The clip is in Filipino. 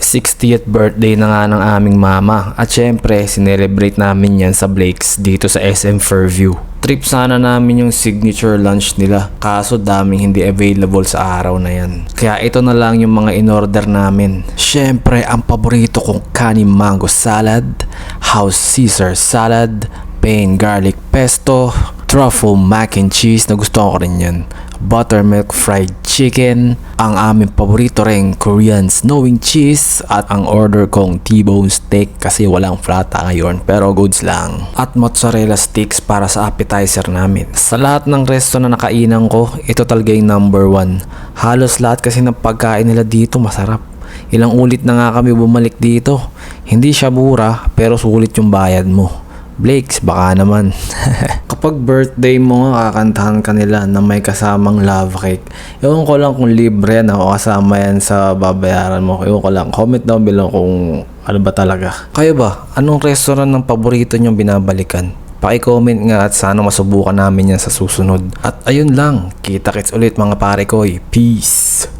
60th birthday na nga ng aming mama at syempre sinelebrate namin yan sa Blake's dito sa SM Fairview. Trip sana namin yung signature lunch nila kaso daming hindi available sa araw na yan. Kaya ito na lang yung mga in-order namin. Syempre ang paborito kong kanin mango salad, house Caesar salad, plain garlic pesto, truffle mac and cheese na gusto ko rin yan, buttermilk fried chicken, ang aming paborito ring Korean snowing cheese at ang order kong T-bone steak kasi walang flata ngayon pero goods lang, at mozzarella sticks para sa appetizer namin. Sa lahat ng resto na nakainan ko, ito talaga yung number 1. Halos lahat kasi ng pagkain nila dito masarap. Ilang ulit na nga kami bumalik dito. Hindi siya mura pero sulit yung bayad mo. Blake's baka naman. Kapag birthday mo nga kakantahan ka nila na may kasamang love cake. Ewan ko lang kung libre na o kasama yan sa babayaran mo. Ewan ko lang. Comment down below kung ano ba talaga. Kayo ba? Anong restaurant ng paborito nyong binabalikan? Paki-comment nga at sana masubukan namin yan sa susunod. At ayun lang. Kita-kits ulit mga pare ko. Peace!